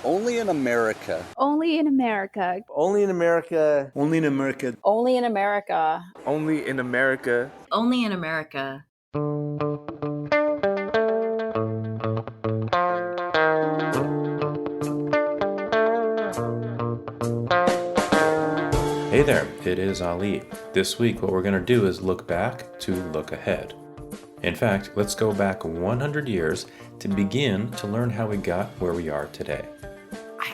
Only in America. Only in America. Only in America. Only in America. Only in America. Only in America. Only in America. Hey there, it is Ali. This week what we're going to do is look back to look ahead. In fact, let's go back 100 years to begin to learn how we got where we are today.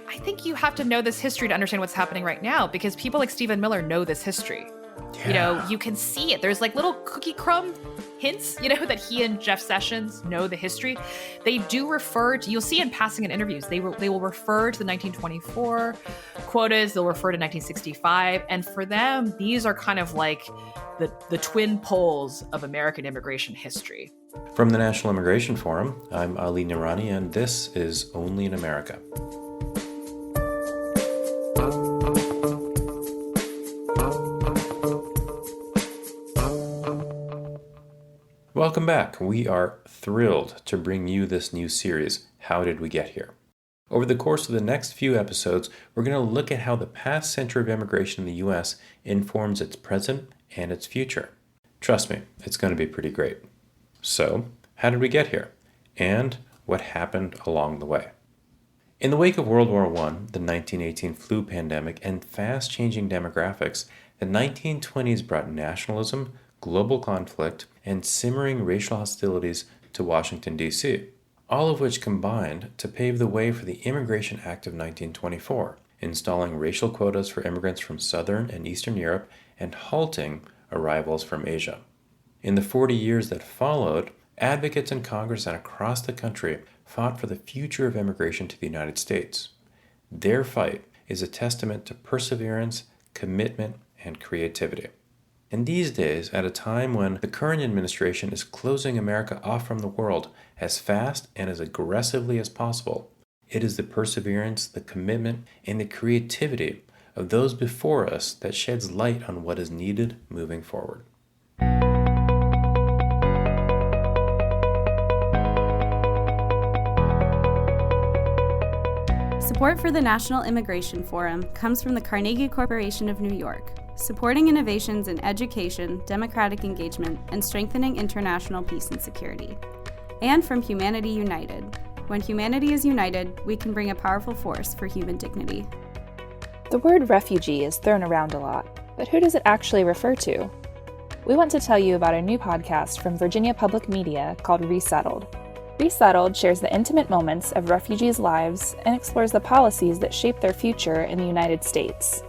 I think you have to know this history to understand what's happening right now, because people like Stephen Miller know this history. Yeah. You know, you can see it. There's like little cookie crumb hints, that he and Jeff Sessions know the history. They do refer to, you'll see in passing in interviews, they will refer to the 1924 quotas, they'll refer to 1965. And for them, these are kind of like the twin poles of American immigration history. From the National Immigration Forum, I'm Ali Nirani, and this is Only in America. Welcome back. We are thrilled to bring you this new series, How Did We Get Here? Over the course of the next few episodes, we're going to look at how the past century of immigration in the U.S. informs its present and its future. Trust me, it's going to be pretty great. So, how did we get here? And what happened along the way? In the wake of World War I, the 1918 flu pandemic, and fast-changing demographics, the 1920s brought nationalism, global conflict, and simmering racial hostilities to Washington, D.C., all of which combined to pave the way for the Immigration Act of 1924, installing racial quotas for immigrants from Southern and Eastern Europe and halting arrivals from Asia. In the 40 years that followed, advocates in Congress and across the country fought for the future of immigration to the United States. Their fight is a testament to perseverance, commitment, and creativity. And these days, at a time when the current administration is closing America off from the world as fast and as aggressively as possible, it is the perseverance, the commitment, and the creativity of those before us that sheds light on what is needed moving forward. Support for the National Immigration Forum comes from the Carnegie Corporation of New York, supporting innovations in education, democratic engagement, and strengthening international peace and security. And from Humanity United. When humanity is united, we can bring a powerful force for human dignity. The word refugee is thrown around a lot, but who does it actually refer to? We want to tell you about a new podcast from Virginia Public Media called Resettled. Resettled shares the intimate moments of refugees' lives and explores the policies that shape their future in the United States.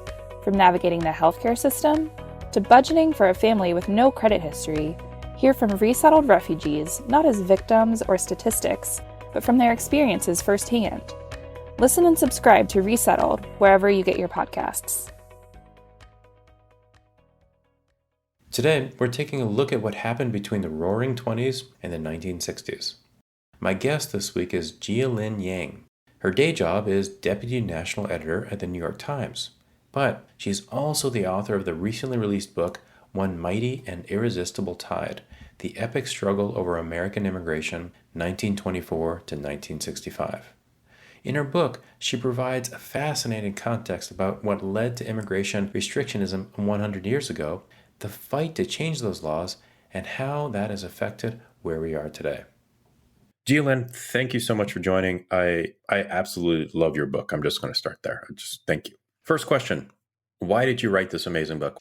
From navigating the healthcare system to budgeting for a family with no credit history, hear from resettled refugees not as victims or statistics, but from their experiences firsthand. Listen and subscribe to Resettled wherever you get your podcasts. Today, we're taking a look at what happened between the Roaring 20s and the 1960s. My guest this week is Jia Lynn Yang. Her day job is Deputy National Editor at the New York Times, but she's also the author of the recently released book, One Mighty and Irresistible Tide, The Epic Struggle Over American Immigration, 1924 to 1965. In her book, she provides a fascinating context about what led to immigration restrictionism 100 years ago, the fight to change those laws, and how that has affected where we are today. Jia Lynn, thank you so much for joining. I absolutely love your book. I'm just going to start there. Thank you. First question, why did you write this amazing book?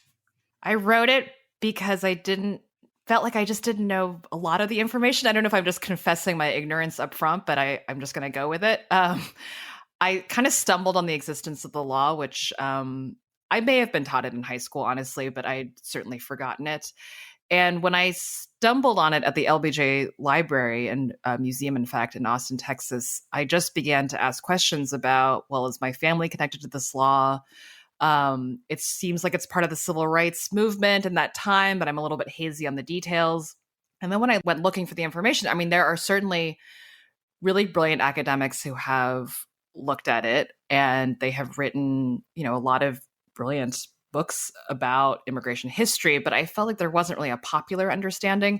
I wrote it because felt like I just didn't know a lot of the information. I don't know if I'm just confessing my ignorance up front, but I'm just going to go with it. I kind of stumbled on the existence of the law, which I may have been taught it in high school, honestly, but I'd certainly forgotten it. And when I stumbled on it at the LBJ Library and Museum, in fact, in Austin, Texas, I just began to ask questions about, well, is my family connected to this law? It seems like it's part of the civil rights movement in that time, but I'm a little bit hazy on the details. And then when I went looking for the information, I mean, there are certainly really brilliant academics who have looked at it, and they have written, a lot of brilliant books about immigration history, but I felt like there wasn't really a popular understanding.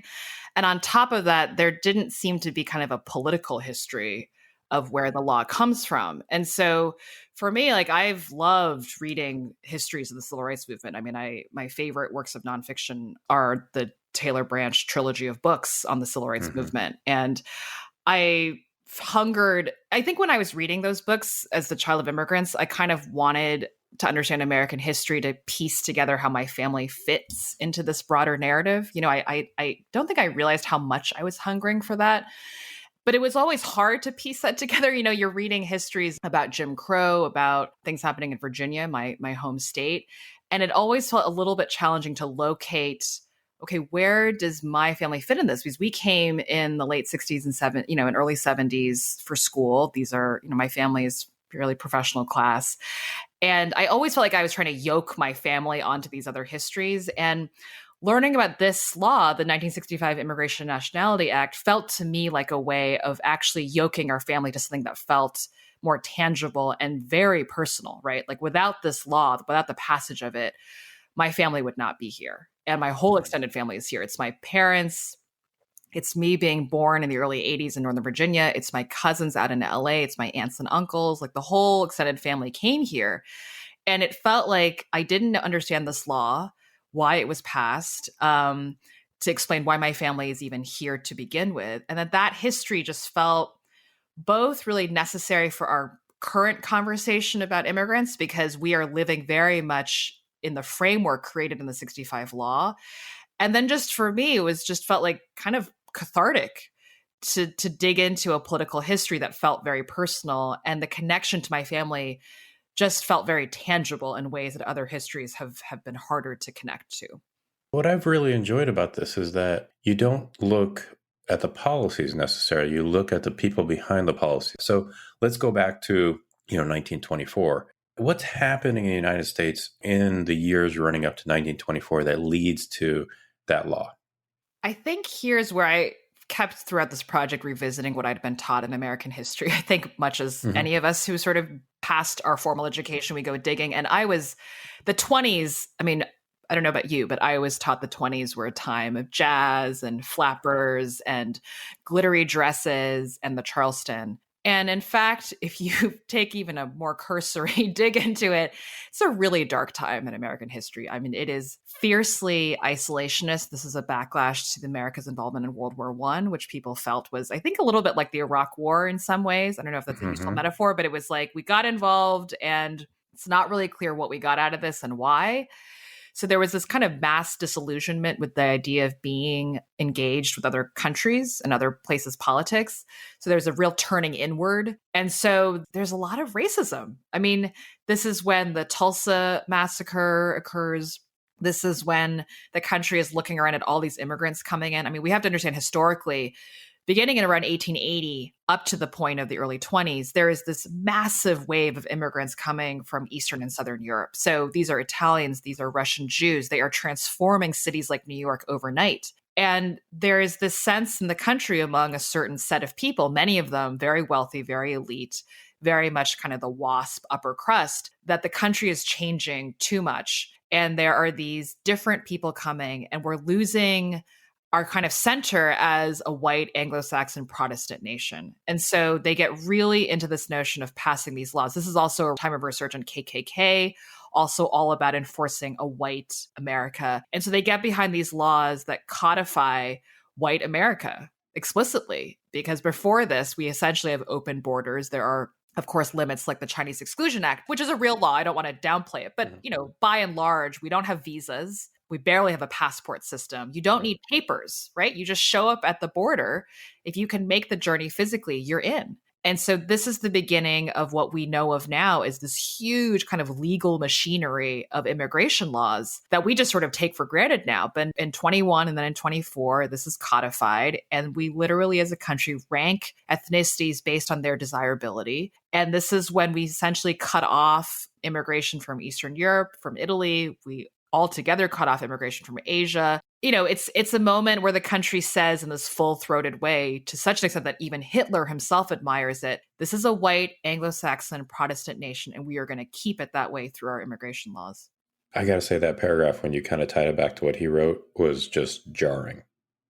And on top of that, there didn't seem to be kind of a political history of where the law comes from. And so for me, like I've loved reading histories of the civil rights movement. I mean, my favorite works of nonfiction are the Taylor Branch trilogy of books on the civil rights movement. And I think when I was reading those books as the child of immigrants, I kind of wanted to understand American history, to piece together how my family fits into this broader narrative. You know, I don't think I realized how much I was hungering for that. But it was always hard to piece that together. You know, you're reading histories about Jim Crow, about things happening in Virginia, my home state. And it always felt a little bit challenging to locate, okay, where does my family fit in this? Because we came in the late 60s and in early 70s for school. These are, my family is fairly professional class. And I always felt like I was trying to yoke my family onto these other histories. And learning about this law, the 1965 Immigration and Nationality Act, felt to me like a way of actually yoking our family to something that felt more tangible and very personal, right? Like without this law, without the passage of it, my family would not be here. And my whole extended family is here. It's my parents. It's me being born in the early 80s in Northern Virginia. It's my cousins out in LA. It's my aunts and uncles. Like the whole extended family came here. And it felt like I didn't understand this law, why it was passed, to explain why my family is even here to begin with. And that history just felt both really necessary for our current conversation about immigrants, because we are living very much in the framework created in the 65 law. And then just for me, it was just felt like kind of cathartic to dig into a political history that felt very personal. And the connection to my family just felt very tangible in ways that other histories have been harder to connect to. What I've really enjoyed about this is that you don't look at the policies necessarily. You look at the people behind the policy. So let's go back to 1924. What's happening in the United States in the years running up to 1924 that leads to that law? I think here's where I kept throughout this project revisiting what I'd been taught in American history. I think much as any of us who sort of passed our formal education, we go digging. And the 20s, I mean, I don't know about you, but I was taught the 20s were a time of jazz and flappers and glittery dresses and the Charleston. And in fact, if you take even a more cursory dig into it, it's a really dark time in American history. I mean, it is fiercely isolationist. This is a backlash to America's involvement in World War I, which people felt was, I think, a little bit like the Iraq War in some ways. I don't know if that's a useful metaphor, but it was like we got involved and it's not really clear what we got out of this and why. So there was this kind of mass disillusionment with the idea of being engaged with other countries and other places' politics. So there's a real turning inward. And so there's a lot of racism. I mean, this is when the Tulsa massacre occurs. This is when the country is looking around at all these immigrants coming in. I mean, we have to understand historically, beginning in around 1880 up to the point of the early 20s, there is this massive wave of immigrants coming from Eastern and Southern Europe. So these are Italians, these are Russian Jews. They are transforming cities like New York overnight. And there is this sense in the country among a certain set of people, many of them very wealthy, very elite, very much kind of the WASP upper crust, that the country is changing too much. And there are these different people coming, and we're losing our kind of center as a white Anglo-Saxon Protestant nation. And so they get really into this notion of passing these laws. This is also a time of research on KKK, also all about enforcing a white America. And so they get behind these laws that codify white America explicitly, because before this, we essentially have open borders. There are, of course, limits like the Chinese Exclusion Act, which is a real law. I don't want to downplay it. But, by and large, we don't have visas. We barely have a passport system. You don't need papers, right? You just show up at the border. If you can make the journey physically, you're in. And so this is the beginning of what we know of now is this huge kind of legal machinery of immigration laws that we just sort of take for granted now. But in 21 and then in 24, this is codified. And we literally as a country rank ethnicities based on their desirability. And this is when we essentially cut off immigration from Eastern Europe, from Italy. We altogether cut off immigration from Asia. It's a moment where the country says in this full-throated way, to such an extent that even Hitler himself admires it, this is a white Anglo-Saxon Protestant nation, and we are going to keep it that way through our immigration laws. I got to say that paragraph, when you kind of tied it back to what he wrote, was just jarring.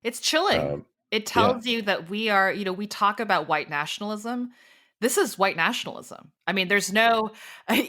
It's chilling. It tells you that we are, we talk about white nationalism. this is white nationalism. I mean, there's no, I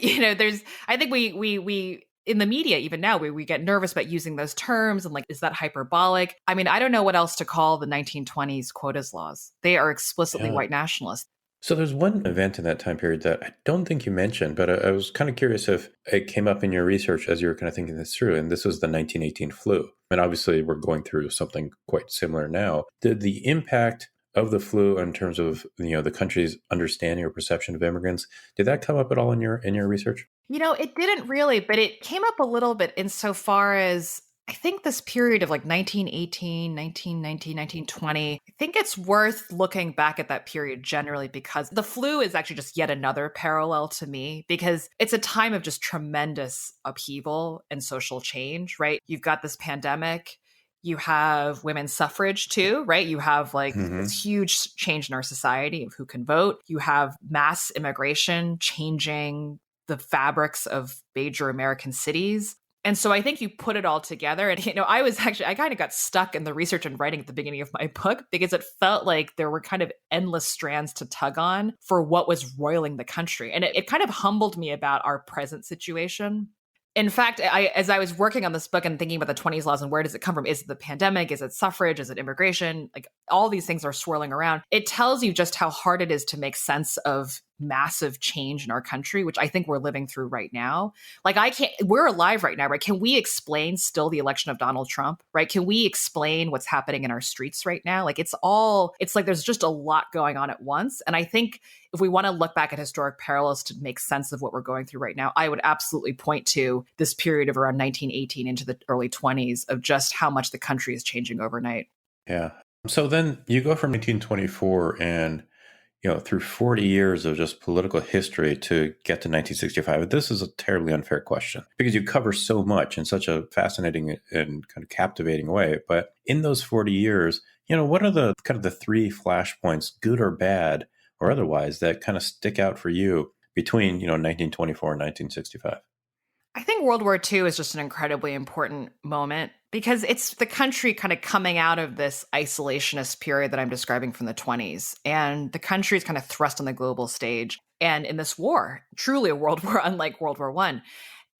think we in the media, even now, we get nervous about using those terms and like, is that hyperbolic? I mean, I don't know what else to call the 1920s quotas laws. They are explicitly white nationalist. So there's one event in that time period that I don't think you mentioned, but I was kind of curious if it came up in your research as you were kind of thinking this through. And this was the 1918 flu. And obviously we're going through something quite similar now. Did the impact of the flu in terms of, the country's understanding or perception of immigrants, did that come up at all in your research? It didn't really, but it came up a little bit insofar as I think this period of like 1918, 1919, 1920, I think it's worth looking back at that period generally because the flu is actually just yet another parallel to me because it's a time of just tremendous upheaval and social change, right? You've got this pandemic. You have women's suffrage too, right? You have like this huge change in our society of who can vote. You have mass immigration changing the fabrics of major American cities. And so I think you put it all together. And, I kind of got stuck in the research and writing at the beginning of my book because it felt like there were kind of endless strands to tug on for what was roiling the country. And it kind of humbled me about our present situation. In fact, as I was working on this book and thinking about the 20s laws and where does it come from? Is it the pandemic? Is it suffrage? Is it immigration? Like all these things are swirling around. It tells you just how hard it is to make sense of massive change in our country, which I think we're living through right now. Like we're alive right now, right? Can we explain still the election of Donald Trump, right? Can we explain what's happening in our streets right now? Like it's like there's just a lot going on at once. And I think if we want to look back at historic parallels to make sense of what we're going through right now, I would absolutely point to this period of around 1918 into the early 20s of just how much the country is changing overnight. Yeah. So then you go from 1924 and through 40 years of just political history to get to 1965. This is a terribly unfair question because you cover so much in such a fascinating and kind of captivating way. But in those 40 years, what are the kind of the three flashpoints, good or bad or otherwise, that kind of stick out for you between, 1924 and 1965? I think World War II is just an incredibly important moment because it's the country kind of coming out of this isolationist period that I'm describing from the 20s. And the country is kind of thrust on the global stage and in this war, truly a world war, unlike World War I.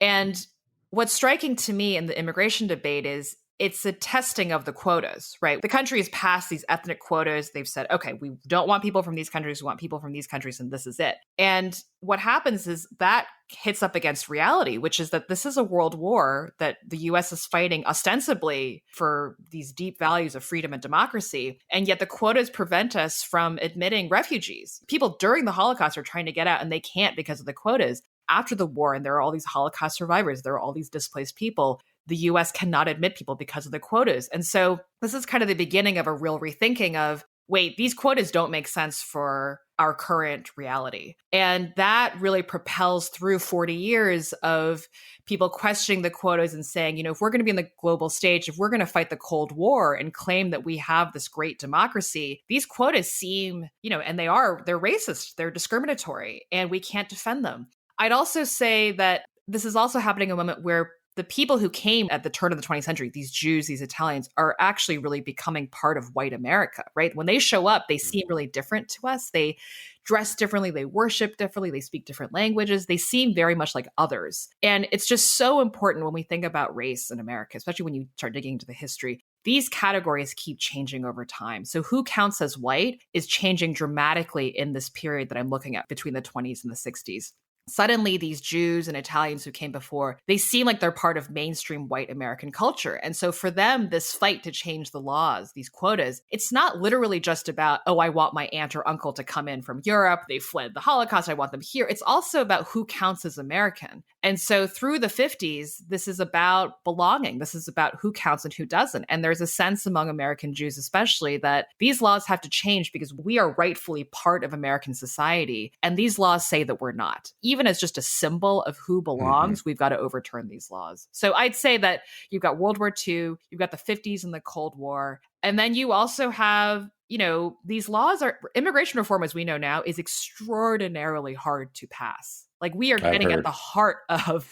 And what's striking to me in the immigration debate is it's a testing of the quotas, right? The country has passed these ethnic quotas. They've said, okay, we don't want people from these countries. We want people from these countries, and this is it. And what happens is that hits up against reality, which is that this is a world war that the US is fighting ostensibly for these deep values of freedom and democracy. And yet the quotas prevent us from admitting refugees. People during the Holocaust are trying to get out and they can't because of the quotas. After the war, and there are all these Holocaust survivors, there are all these displaced people, the US cannot admit people because of the quotas. And so this is kind of the beginning of a real rethinking of, wait, these quotas don't make sense for our current reality. And that really propels through 40 years of people questioning the quotas and saying, if we're going to be in the global stage, if we're going to fight the Cold War and claim that we have this great democracy, these quotas seem, and they're racist, they're discriminatory, and we can't defend them. I'd also say that this is also happening in a moment where the people who came at the turn of the 20th century, these Jews, these Italians, are actually really becoming part of white America, right? When they show up, they seem really different to us. They dress differently, they worship differently, they speak different languages. They seem very much like others. And it's just so important when we think about race in America, especially when you start digging into the history. These categories keep changing over time. So who counts as white is changing dramatically in this period that I'm looking at between the 20s and the 60s. Suddenly, these Jews and Italians who came before, they seem like they're part of mainstream white American culture. And so for them, this fight to change the laws, these quotas, it's not literally just about, oh, I want my aunt or uncle to come in from Europe. They fled the Holocaust. I want them here. It's also about who counts as American. And so through the 50s, this is about belonging. This is about who counts and who doesn't. And there's a sense among American Jews, especially, that these laws have to change because we are rightfully part of American society. And these laws say that we're not. Even as just a symbol of who belongs, we've got to overturn these laws. So I'd say that you've got World War II, you've got the 50s and the Cold War, and then you also have, these laws are, immigration reform, as we know now, is extraordinarily hard to pass. Like we are getting at the heart of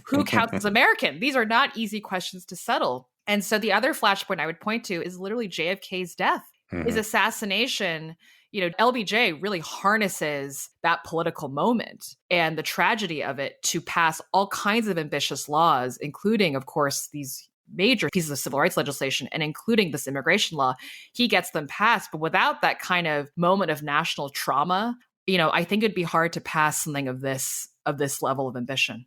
who counts as American. These are not easy questions to settle. And so the other flashpoint I would point to is literally JFK's death. His assassination, LBJ really harnesses that political moment and the tragedy of it to pass all kinds of ambitious laws, including, of course, these major pieces of civil rights legislation and including this immigration law. He gets them passed, but without that kind of moment of national trauma, I think it'd be hard to pass something of this level of ambition.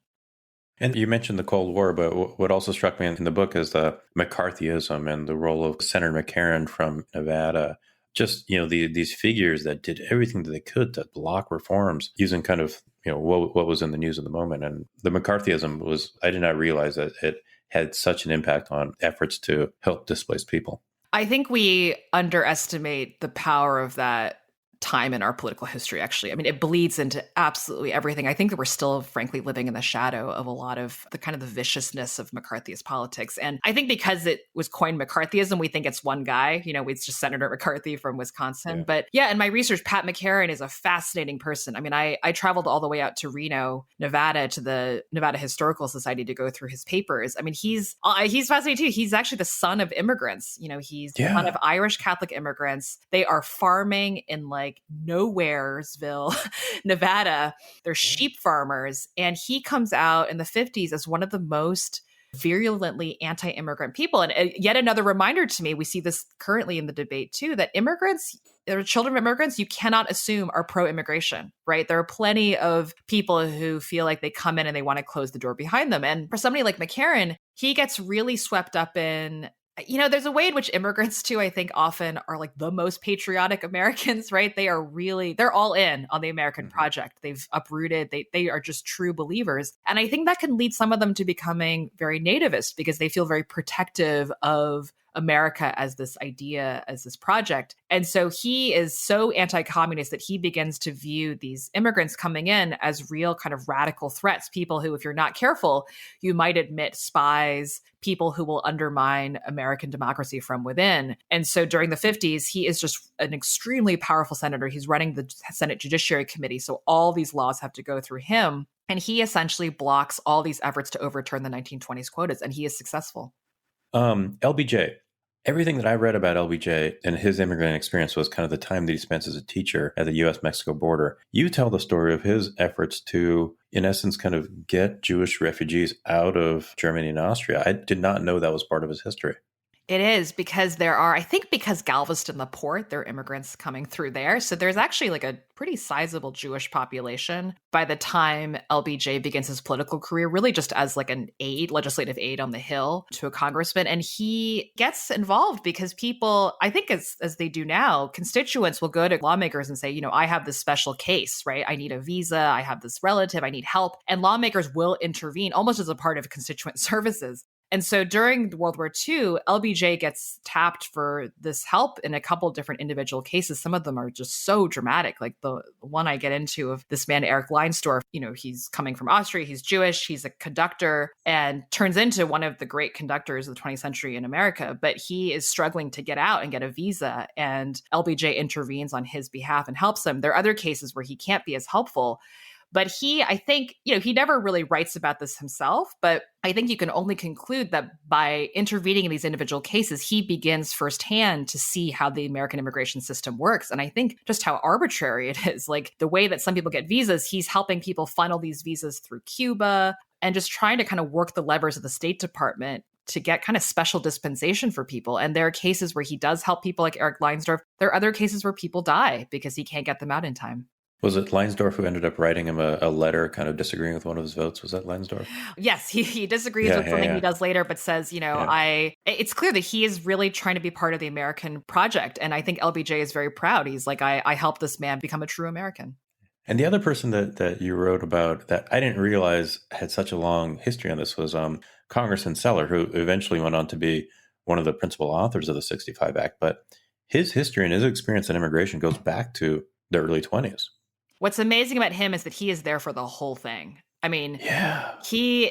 And you mentioned the Cold War, but what also struck me in the book is the McCarthyism and the role of Senator McCarran from Nevada. Just, these figures that did everything that they could to block reforms using kind of, what was in the news at the moment. And the McCarthyism I did not realize that it had such an impact on efforts to help displaced people. I think we underestimate the power of that time in our political history, actually. I mean, it bleeds into absolutely everything. I think that we're still, frankly, living in the shadow of a lot of the kind of the viciousness of McCarthyist politics. And I think because it was coined McCarthyism, we think it's one guy, it's just Senator McCarthy from Wisconsin. Yeah. But yeah, in my research, Pat McCarran is a fascinating person. I mean, I traveled all the way out to Reno, Nevada, to the Nevada Historical Society to go through his papers. I mean, he's fascinating too. He's actually the son of immigrants. He's the son of Irish Catholic immigrants. They are farming in Nowheresville, Nevada. They're sheep farmers. And he comes out in the 50s as one of the most virulently anti-immigrant people. And yet another reminder to me, we see this currently in the debate too, that immigrants, or children of immigrants, you cannot assume are pro-immigration, right? There are plenty of people who feel like they come in and they want to close the door behind them. And for somebody like McCarran, he gets really swept up in there's a way in which immigrants too, I think often are like the most patriotic Americans, right? They're all in on the American project. They've uprooted, they are just true believers. And I think that can lead some of them to becoming very nativist because they feel very protective of America as this idea, as this project. And so he is so anti-communist that he begins to view these immigrants coming in as real kind of radical threats, people who, if you're not careful, you might admit spies, people who will undermine American democracy from within. And so during the 50s, he is just an extremely powerful senator. He's running the Senate Judiciary Committee. So all these laws have to go through him. And he essentially blocks all these efforts to overturn the 1920s quotas. And he is successful. LBJ. Everything that I read about LBJ and his immigrant experience was kind of the time that he spent as a teacher at the U.S.-Mexico border. You tell the story of his efforts to, in essence, kind of get Jewish refugees out of Germany and Austria. I did not know that was part of his history. It is because because Galveston, the port, there are immigrants coming through there. So there's actually like a pretty sizable Jewish population by the time LBJ begins his political career, really just as like an legislative aide on the Hill to a congressman. And he gets involved because people, I think as they do now, constituents will go to lawmakers and say, I have this special case, right? I need a visa. I have this relative. I need help. And lawmakers will intervene almost as a part of constituent services. And so during World War II, LBJ gets tapped for this help in a couple of different individual cases. Some of them are just so dramatic. Like the one I get into of this man, Eric Leinsdorf, he's coming from Austria. He's Jewish. He's a conductor and turns into one of the great conductors of the 20th century in America. But he is struggling to get out and get a visa. And LBJ intervenes on his behalf and helps him. There are other cases where he can't be as helpful. But I think, he never really writes about this himself, but I think you can only conclude that by intervening in these individual cases, he begins firsthand to see how the American immigration system works. And I think just how arbitrary it is, like the way that some people get visas, he's helping people funnel these visas through Cuba and just trying to kind of work the levers of the State Department to get kind of special dispensation for people. And there are cases where he does help people like Eric Leinsdorf. There are other cases where people die because he can't get them out in time. Was it Leinsdorf who ended up writing him a letter kind of disagreeing with one of his votes? Was that Leinsdorf? Yes, he disagrees with something he does later, but says, it's clear that he is really trying to be part of the American project. And I think LBJ is very proud. He's like, I helped this man become a true American. And the other person that you wrote about that I didn't realize had such a long history on this was Congressman Seller, who eventually went on to be one of the principal authors of the 65 Act. But his history and his experience in immigration goes back to the early 20s. What's amazing about him is that he is there for the whole thing. I mean, he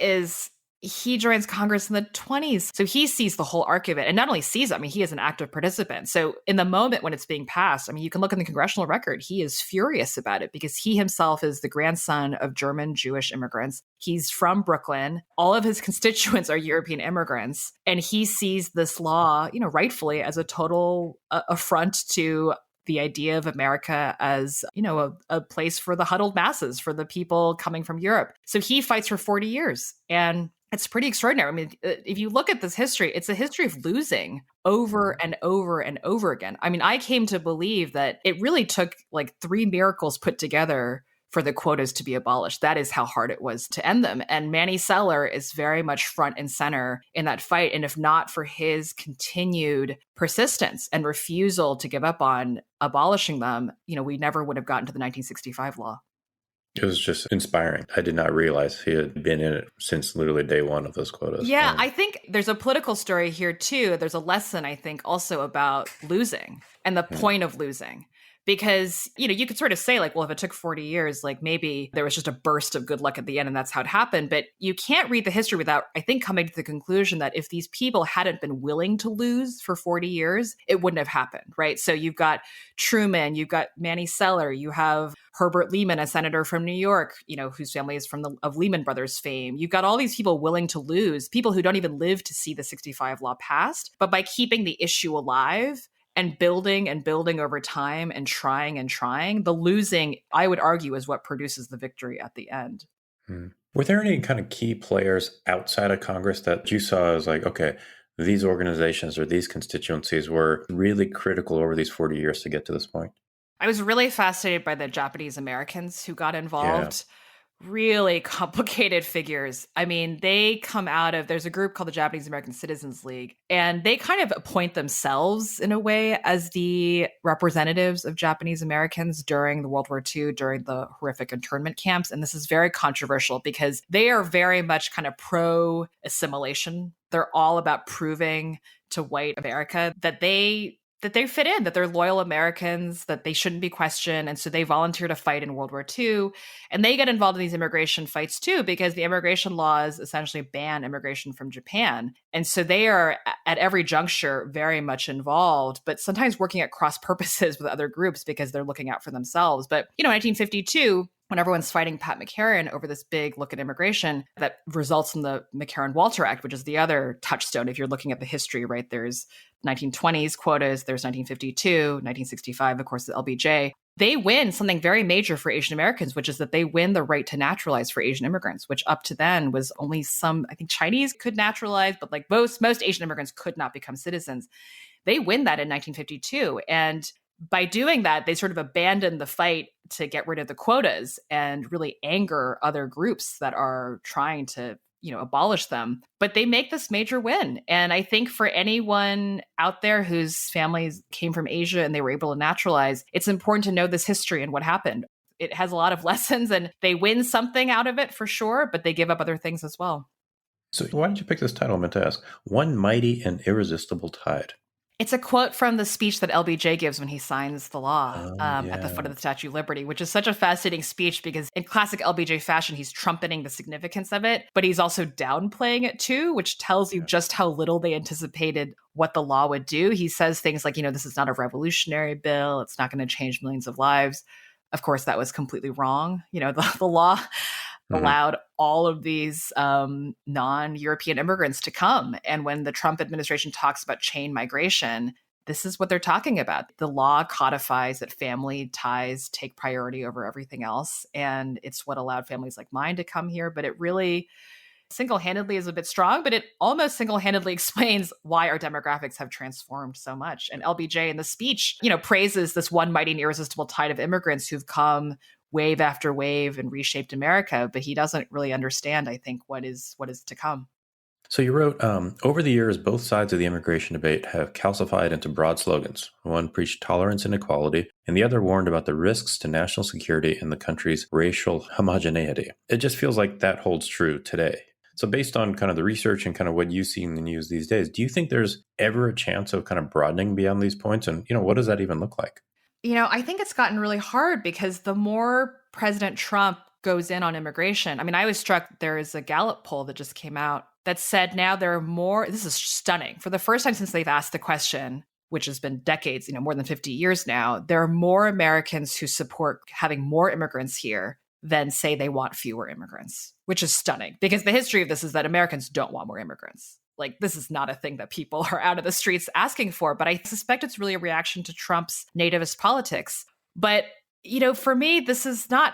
joins Congress in the 20s. So he sees the whole arc of it. And not only sees it, he is an active participant. So in the moment when it's being passed, you can look in the congressional record, he is furious about it because he himself is the grandson of German Jewish immigrants. He's from Brooklyn. All of his constituents are European immigrants. And he sees this law, rightfully as a total affront to the idea of America as, a place for the huddled masses, for the people coming from Europe. So he fights for 40 years. And it's pretty extraordinary. I mean, if you look at this history, it's a history of losing over and over and over again. I mean, I came to believe that it really took like 3 miracles put together for the quotas to be abolished. That is how hard it was to end them. And Manny Seller is very much front and center in that fight. And if not for his continued persistence and refusal to give up on abolishing them, we never would have gotten to the 1965 law. It was just inspiring. I did not realize he had been in it since literally day one of those quotas. Yeah, I think there's a political story here too. There's a lesson, I think, also about losing and the point of losing. Because, you could sort of say like, well, if it took 40 years, like maybe there was just a burst of good luck at the end and that's how it happened. But you can't read the history without, I think, coming to the conclusion that if these people hadn't been willing to lose for 40 years, it wouldn't have happened, right? So you've got Truman, you've got Manny Seller, you have Herbert Lehman, a senator from New York, whose family is of Lehman Brothers fame. You've got all these people willing to lose, people who don't even live to see the 65 law passed. But by keeping the issue alive, and building over time and trying, the losing, I would argue, is what produces the victory at the end. Were there any kind of key players outside of Congress that you saw as like, okay, these organizations or these constituencies were really critical over these 40 years to get to this point? I was really fascinated by the Japanese Americans who got involved. Yeah. Really complicated figures. I mean, they come out of, there's a group called the Japanese American Citizens League, and they kind of appoint themselves in a way as the representatives of Japanese Americans during the World War II, during the horrific internment camps. And this is very controversial because they are very much kind of pro-assimilation. They're all about proving to white America that they fit in, that they're loyal Americans, that they shouldn't be questioned. And so they volunteer to fight in World War II. And they get involved in these immigration fights too, because the immigration laws essentially ban immigration from Japan. And so they are at every juncture very much involved, but sometimes working at cross purposes with other groups because they're looking out for themselves. But, 1952, when everyone's fighting Pat McCarran over this big look at immigration that results in the Mccarran Walter Act, which is the other touchstone. If you're looking at the history, right, there's 1920s quotas, there's 1952, 1965, of course, the LBJ. They win something very major for Asian Americans, which is that they win the right to naturalize for Asian immigrants, which up to then was only some, I think Chinese could naturalize, but like most Asian immigrants could not become citizens. They win that in 1952. And by doing that, they sort of abandon the fight to get rid of the quotas and really anger other groups that are trying to, abolish them. But they make this major win. And I think for anyone out there whose families came from Asia and they were able to naturalize, it's important to know this history and what happened. It has a lot of lessons and they win something out of it for sure, but they give up other things as well. So why did you pick this title? I meant to ask. One Mighty and Irresistible Tide. It's a quote from the speech that LBJ gives when he signs the law at the foot of the Statue of Liberty, which is such a fascinating speech because in classic LBJ fashion, he's trumpeting the significance of it, but he's also downplaying it too, which tells you just how little they anticipated what the law would do. He says things like, this is not a revolutionary bill. It's not going to change millions of lives. Of course, that was completely wrong. The law allowed all of these non-European immigrants to come. And when the Trump administration talks about chain migration, this is what they're talking about. The law codifies that family ties take priority over everything else. And it's what allowed families like mine to come here. But it really single-handedly is a bit strong, but it almost single-handedly explains why our demographics have transformed so much. And LBJ in the speech, praises this one mighty and irresistible tide of immigrants who've come wave after wave and reshaped America, but he doesn't really understand, I think, what is to come. So you wrote, over the years, both sides of the immigration debate have calcified into broad slogans. One preached tolerance and equality, and the other warned about the risks to national security and the country's racial homogeneity. It just feels like that holds true today. So based on kind of the research and kind of what you see in the news these days, do you think there's ever a chance of kind of broadening beyond these points? And, what does that even look like? I think it's gotten really hard because the more President Trump goes in on immigration, I was struck, there is a Gallup poll that just came out that said now there are more, this is stunning, for the first time since they've asked the question, which has been decades, more than 50 years now, there are more Americans who support having more immigrants here than say they want fewer immigrants, which is stunning because the history of this is that Americans don't want more immigrants. Like, this is not a thing that people are out of the streets asking for, but I suspect it's really a reaction to Trump's nativist politics. But, for me, it's not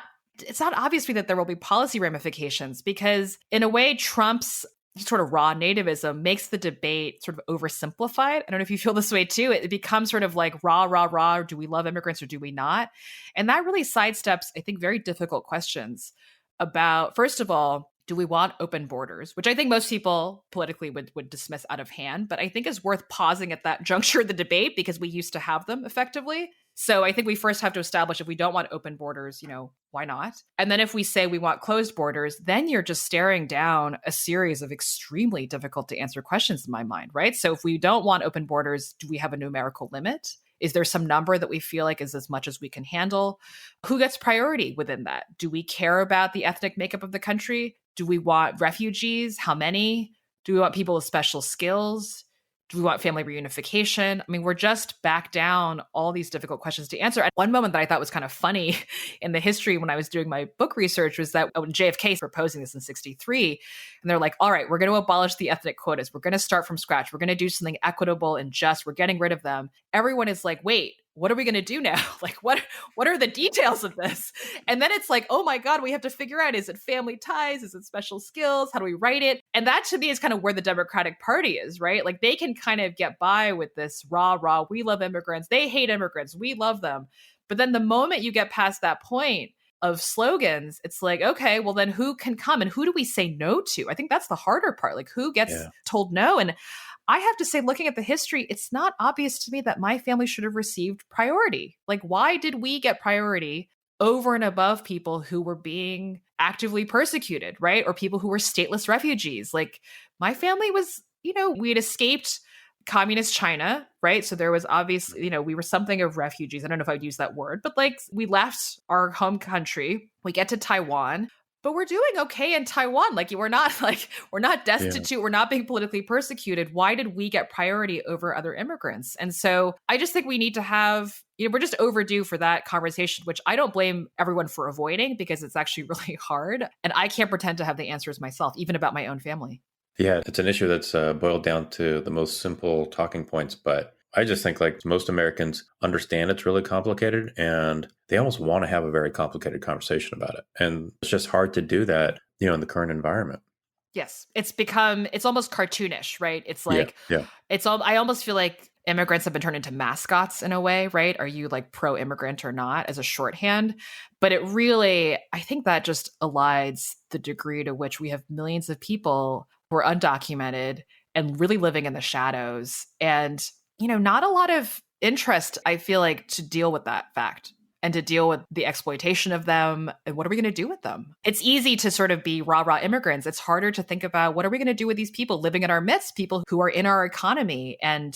obvious to me that there will be policy ramifications, because in a way, Trump's sort of raw nativism makes the debate sort of oversimplified. I don't know if you feel this way too. It becomes sort of like rah, rah, rah. Do we love immigrants or do we not? And that really sidesteps, I think, very difficult questions about, first of all, do we want open borders, which I think most people politically would dismiss out of hand, but I think is worth pausing at that juncture of the debate because we used to have them effectively. So I think we first have to establish, if we don't want open borders, why not? And then if we say we want closed borders, then you're just staring down a series of extremely difficult to answer questions in my mind, right? So if we don't want open borders, do we have a numerical limit? Is there some number that we feel like is as much as we can handle? Who gets priority within that? Do we care about the ethnic makeup of the country? Do we want refugees? How many? Do we want people with special skills? Do we want family reunification? I mean, we're just back down all these difficult questions to answer. And one moment that I thought was kind of funny in the history when I was doing my book research was that when JFK was proposing this in 1963, and they're like, all right, we're going to abolish the ethnic quotas. We're going to start from scratch. We're going to do something equitable and just. We're getting rid of them. Everyone is like, wait, what are we going to do now? Like, what are the details of this? And then it's like, oh my God, we have to figure out, is it family ties? Is it special skills? How do we write it? And that to me is kind of where the Democratic Party is, right? Like they can kind of get by with this rah, rah, we love immigrants. They hate immigrants. We love them. But then the moment you get past that point of slogans, it's like, okay, well then who can come and who do we say no to? I think that's the harder part. Like who gets told no? And I have to say, looking at the history, it's not obvious to me that my family should have received priority. Like, why did we get priority over and above people who were being actively persecuted, right? Or people who were stateless refugees? Like, my family was, we had escaped communist China, right? So there was obviously, we were something of refugees. I don't know if I would use that word, but like we left our home country. We get to Taiwan. But we're doing okay in Taiwan. Like we're not destitute. Yeah. We're not being politically persecuted. Why did we get priority over other immigrants? And so I just think we need to have, we're just overdue for that conversation, which I don't blame everyone for avoiding because it's actually really hard. And I can't pretend to have the answers myself, even about my own family. Yeah, it's an issue that's boiled down to the most simple talking points, but I just think like most Americans understand it's really complicated and they almost want to have a very complicated conversation about it. And it's just hard to do that, in the current environment. Yes. It's almost cartoonish, right? It's like, I almost feel like immigrants have been turned into mascots in a way, right? Are you like pro-immigrant or not as a shorthand? But it really, I think that just elides the degree to which we have millions of people who are undocumented and really living in the shadows. And not a lot of interest, I feel like, to deal with that fact and to deal with the exploitation of them. And what are we going to do with them? It's easy to sort of be rah-rah immigrants. It's harder to think about what are we going to do with these people living in our midst, people who are in our economy. And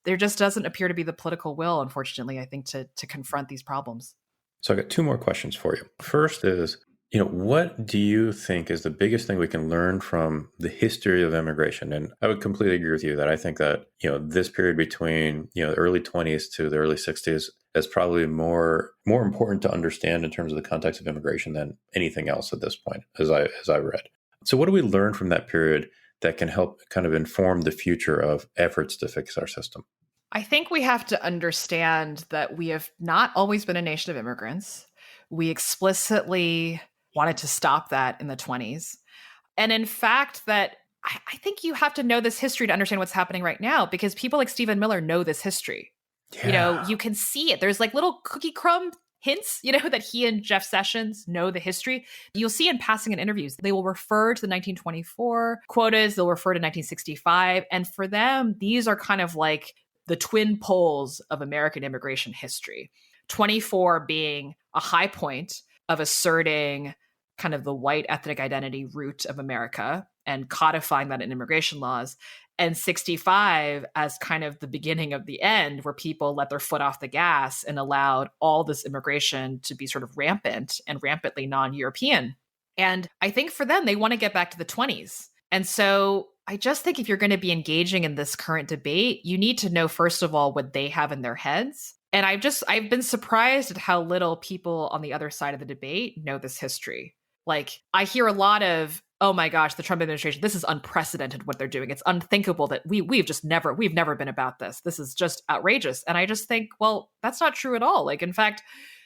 there just doesn't appear to be the political will, unfortunately, I think, to confront these problems. So I got two more questions for you. First is, what do you think is the biggest thing we can learn from the history of immigration? And I would completely agree with you that I think that, this period between, the early 20s to the early 60s is probably more important to understand in terms of the context of immigration than anything else at this point, as I read. So what do we learn from that period that can help kind of inform the future of efforts to fix our system? I think we have to understand that we have not always been a nation of immigrants. We explicitly wanted to stop that in the 20s. And in fact, that I think you have to know this history to understand what's happening right now, because people like Stephen Miller know this history. Yeah. You can see it. There's like little cookie crumb hints, that he and Jeff Sessions know the history. You'll see in passing in interviews, they will refer to the 1924 quotas. They'll refer to 1965. And for them, these are kind of like the twin poles of American immigration history. 24 being a high point of asserting kind of the white ethnic identity root of America and codifying that in immigration laws, and 65 as kind of the beginning of the end, where people let their foot off the gas and allowed all this immigration to be sort of rampant and rampantly non-European. And I think for them, they want to get back to the 20s. And so I just think if you're going to be engaging in this current debate, you need to know, first of all, what they have in their heads. And I've been surprised at how little people on the other side of the debate know this history. Like, I hear a lot of, oh my gosh, the Trump administration, this is unprecedented what they're doing. It's unthinkable that we've never been about this. This is just outrageous. And I just think, well, that's not true at all. Like, in fact,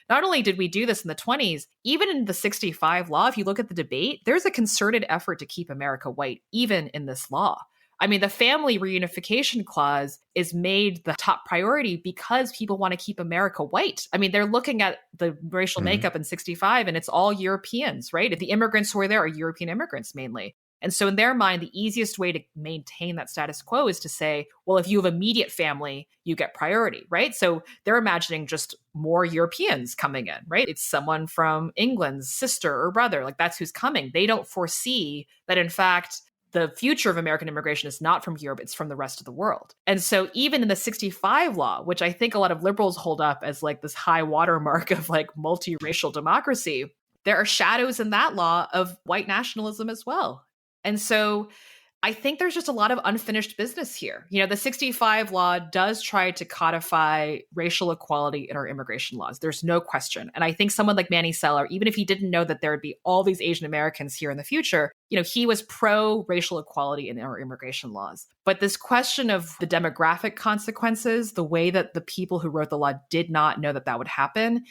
not only did we do this in the 20s, even in the 65 law, if you look at the debate, there's a concerted effort to keep America white, even in this law. I mean, the family reunification clause is made the top priority because people want to keep America white. I mean, they're looking at the racial makeup in 65 and it's all Europeans, right? The immigrants who are there are European immigrants mainly. And so in their mind, the easiest way to maintain that status quo is to say, well, if you have immediate family, you get priority, right? So they're imagining just more Europeans coming in, right? It's someone from England's sister or brother, like that's who's coming. They don't foresee that, in fact, the future of American immigration is not from Europe, it's from the rest of the world. And so even in the 65 law, which I think a lot of liberals hold up as like this high watermark of like multiracial democracy, there are shadows in that law of white nationalism as well. And so I think there's just a lot of unfinished business here. You know, the 65 law does try to codify racial equality in our immigration laws. There's no question. And I think someone like Manny Seller, even if he didn't know that there would be all these Asian Americans here in the future, you know, he was pro racial equality in our immigration laws. But this question of the demographic consequences, the way that the people who wrote the law did not know that that would happen,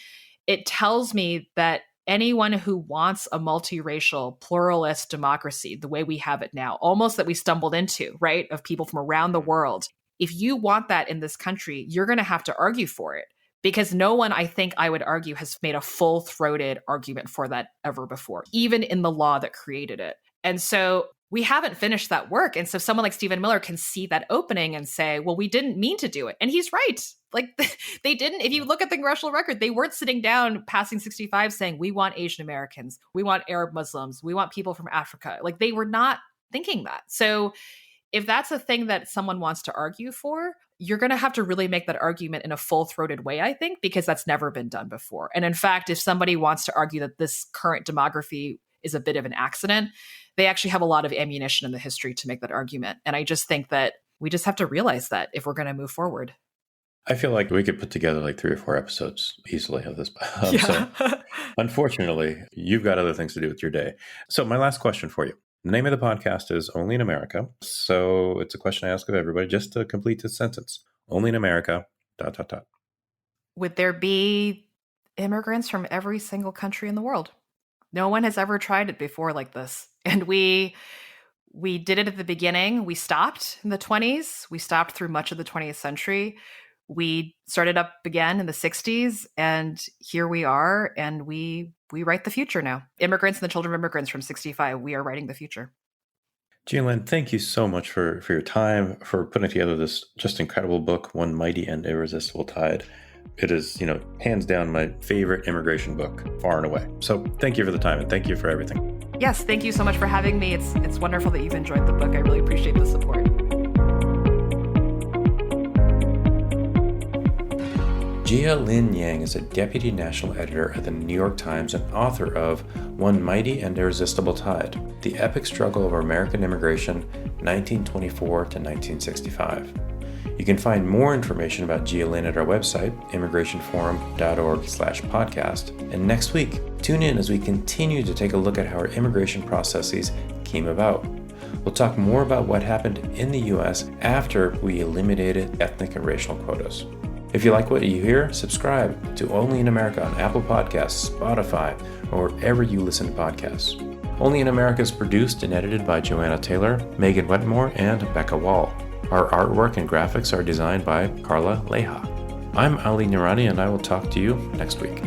it tells me that anyone who wants a multiracial, pluralist democracy, the way we have it now, almost that we stumbled into, right, of people from around the world, if you want that in this country, you're going to have to argue for it. Because no one, I think I would argue, has made a full-throated argument for that ever before, even in the law that created it. And so we haven't finished that work. And so someone like Stephen Miller can see that opening and say, well, we didn't mean to do it. And he's right. Like they didn't. If you look at the congressional record, they weren't sitting down passing 65 saying, we want Asian Americans, we want Arab Muslims, we want people from Africa. Like they were not thinking that. So if that's a thing that someone wants to argue for, you're going to have to really make that argument in a full-throated way, I think, because that's never been done before. And in fact, if somebody wants to argue that this current demography is a bit of an accident, they actually have a lot of ammunition in the history to make that argument. And I just think that we just have to realize that if we're going to move forward. I feel like we could put together like 3 or 4 episodes easily of this. Yeah. So unfortunately, you've got other things to do with your day. So my last question for you. The name of the podcast is Only in America. So it's a question I ask of everybody just to complete this sentence. Only in America, ... Would there be immigrants from every single country in the world? No one has ever tried it before like this. And we did it at the beginning. We stopped in the 20s. We stopped through much of the 20th century. We started up again in the 60s. And here we are. And we write the future now. Immigrants and the children of immigrants from 65, we are writing the future. Jia Lynn, thank you so much for your time, for putting together this just incredible book, One Mighty and Irresistible Tide. It is, hands down my favorite immigration book, far and away. So thank you for the time and thank you for everything. Yes, thank you so much for having me. It's wonderful that you've enjoyed the book. I really appreciate the support. Jia Lynn Yang is a deputy national editor at the New York Times and author of One Mighty and Irresistible Tide, The Epic Struggle of American Immigration, 1924 to 1965. You can find more information about Jia Lynn at our website, immigrationforum.org/podcast. And next week, tune in as we continue to take a look at how our immigration processes came about. We'll talk more about what happened in the U.S. after we eliminated ethnic and racial quotas. If you like what you hear, subscribe to Only in America on Apple Podcasts, Spotify, or wherever you listen to podcasts. Only in America is produced and edited by Joanna Taylor, Megan Wetmore, and Becca Wall. Our artwork and graphics are designed by Carla Leha. I'm Ali Nirani, and I will talk to you next week.